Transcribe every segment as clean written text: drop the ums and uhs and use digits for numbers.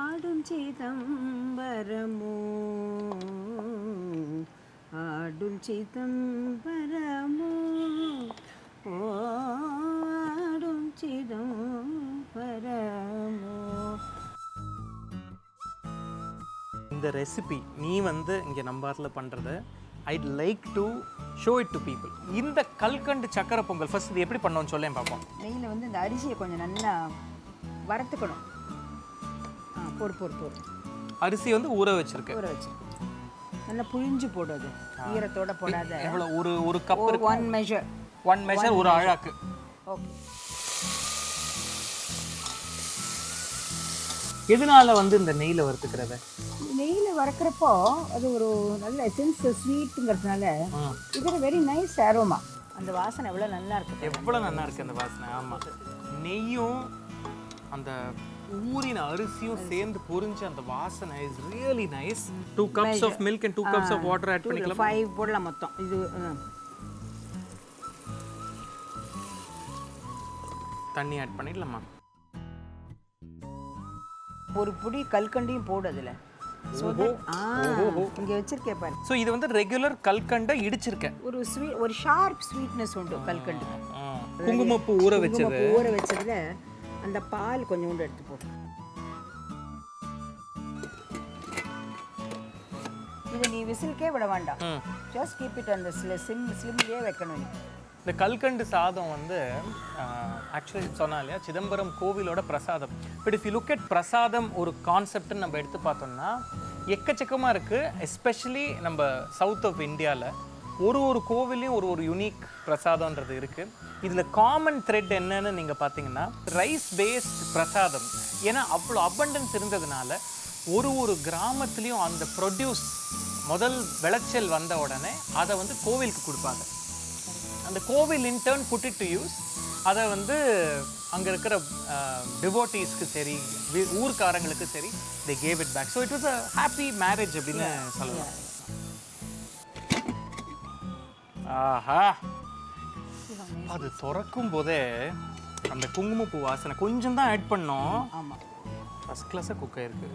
ஆடும் சிதம்பரமோ ஆடும் சிதம்பரமோ ஆடும் சிதம்பரமோ. இந்த ரெசிபி நீ வந்து இங்கே நம்பாரில் பண்ணுறது I'd like to show it to people. இந்த கல்கண்டு சக்கரை பொங்கல் ஃபர்ஸ்ட் இது எப்படி பண்ணோன்னு சொல்லேன் பார்ப்போம். நெய்யில் வந்து இந்த அரிசியை கொஞ்சம் நல்லா வறுத்துக்கணும். போடு அரிசி வந்து ஊற வச்சிருக்கு. நல்லா புழிஞ்சு போடுறது, ஈரத்தோட போடாத. எவ்வளோ ஒரு கப் இருக்கு? ஒன் மெஷர் ஒரு அழாக்கு. ஓகே. எதனால வந்து இந்த நெய்யில் வறுத்துக்கிறத? நெய்யில் வறுக்கிறப்போ அது ஒரு நல்ல எசன்ஸ் ஸ்வீட்டுங்கிறதுனால இது வெரி நைஸ் அரோமா. அந்த வாசனை எவ்வளோ நல்லா இருக்கு, எவ்வளோ நல்லா இருக்கு அந்த வாசனை. ஆமாம், நெய்யும் அந்த ஊறின அரிசியும் சேர்ந்து பொரிஞ்ச அந்த வாசனை is really nice. 2 cups of milk and 2 cups of water add பண்ணிக்கலாம். 5 போடலாம் மொத்தம். இது தண்ணி ஆட் பண்ணிடலாமா? ஒரு புடி கல்கண்டையும் போடு அதில். இங்கே வச்சிருக்கேன் பாரு. ஸோ இது வந்து ரெகுலர் கல்கண்டை இடிச்சிருக்கேன். ஒரு ஷார்ப் ஸ்வீட்னஸ் உண்டு கல்கண்டு. குங்குமப்பூ ஊற வச்சதுல அந்த பால் கொஞ்சோண்டு எடுத்து போட்டு இது நீ விசில்கே விட வேண்டாம். ஜஸ்ட் கீப் இட் அந்த ஸ்லிம்லயே வைக்கணும். இந்த கல்கண்டு சாதம் வந்து ஆக்சுவலி சொன்னா இல்லையா, சிதம்பரம் கோவிலோட பிரசாதம். But if you look at பிரசாதம் ஒரு கான்செப்ட்னு நம்ம எடுத்து பார்த்தோம்னா எக்கச்சக்கமாக இருக்குது. எஸ்பெஷலி நம்ம சவுத் ஆஃப் இந்தியாவில் ஒரு கோவிலையும் ஒரு யூனிக் பிரசாதம்ன்றது இருக்குது. இதில் காமன் த்ரெட் என்னன்னு நீங்கள் பார்த்தீங்கன்னா ரைஸ் பேஸ்ட் பிரசாதம். ஏன்னா அவ்வளோ அபண்டன்ஸ் இருந்ததுனால ஒரு கிராமத்துலேயும் அந்த ப்ரொடியூஸ் முதல் விளைச்சல் வந்த உடனே அதை வந்து கோவிலுக்கு கொடுப்பாங்க. அந்த கோவில் in turn put it to use. அதை வந்து அங்கே இருக்கிற டிவோட்டீஸ்க்கு சரி, ஊர்க்காரங்களுக்கு சரி, they gave it back. So it was a happy marriage அப்படின்னு சொல்லலாம். ஆஹா, அது திறக்கும் போதே அந்த குங்குமப்பூ வாசனை கொஞ்சம் தான் ஆட் பண்ணோம். ஆமாம், ஃபர்ஸ்ட் கிளாஸாக குக் ஆயிருக்கு.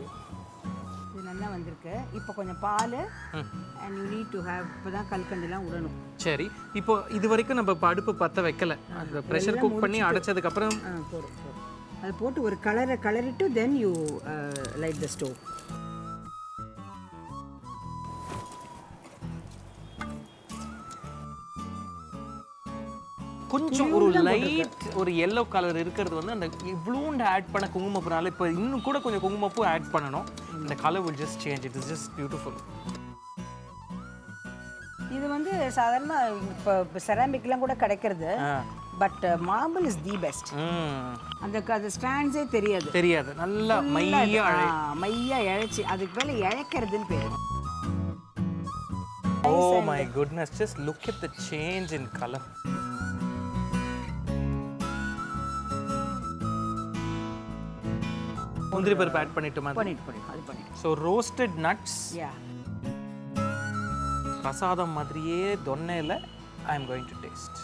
இது நல்லா வந்திருக்கு. இப்போ கொஞ்சம் பால் and you need to have. இப்போ தான் கல்கண்டுலாம் விடணும். சரி, இப்போ இது வரைக்கும் நம்ம இப்போ அடுப்பு பற்ற வைக்கல. அந்த ப்ரெஷர் குக் பண்ணி அடைச்சதுக்கப்புறம் போடும் அது போட்டு ஒரு கலரிட்டு then you light the stove. கொஞ்சம் ஒரு லைட் ஒரு எல்லோ கலர் இருக்கிறது வந்து அந்த இவ்வளோண்டு ஆட் பண்ண குங்குமப்பூனால இப்போ இன்னும் கூட கொஞ்சம் குங்குமப்பூ ஆட் பண்ணணும். இந்த colour will just change. It is just beautiful. இது வந்து சாதாரணமாக இப்போ செராமிக்லாம் கூட கிடைக்கிறது. But marble is the best. அந்த ஸ்டாண்ட்ஸே தெரியாது. நல்லா மையா இழைச்சி அதுக்கு மேலே இழைக்கிறதுன்னு பேர். Oh my goodness, just look at the change in color. முந்திரி பருப்பு ஆட் பண்ணிட்டோமா? பண்ணிட்டு. So roasted nuts. பிரசாதம் மாதிரியே தொன்னையில் I am going to taste.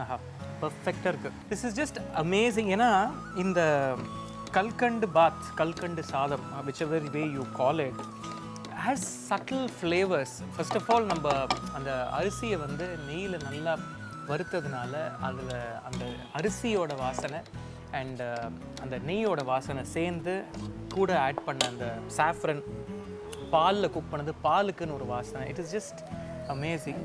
ஆஹா, பர்ஃபெக்டாக இருக்குது. This is just amazing. ஏன்னா இந்த கல்கண்டு பாத், கல்கண்டு சாதம், whichever way you call it, has subtle flavors. First of all, நம்ம அந்த அரிசியை வந்து நெய்யில் நல்லா வறுத்ததுனால அதில் அந்த அரிசியோட வாசனை அண்ட் அந்த நெய்யோட வாசனை சேர்ந்து கூட ஆட் பண்ண அந்த சாஃப்ரன், பாலில் குக் பண்ணது, பாலுக்குன்னு ஒரு வாசனை. It is just amazing.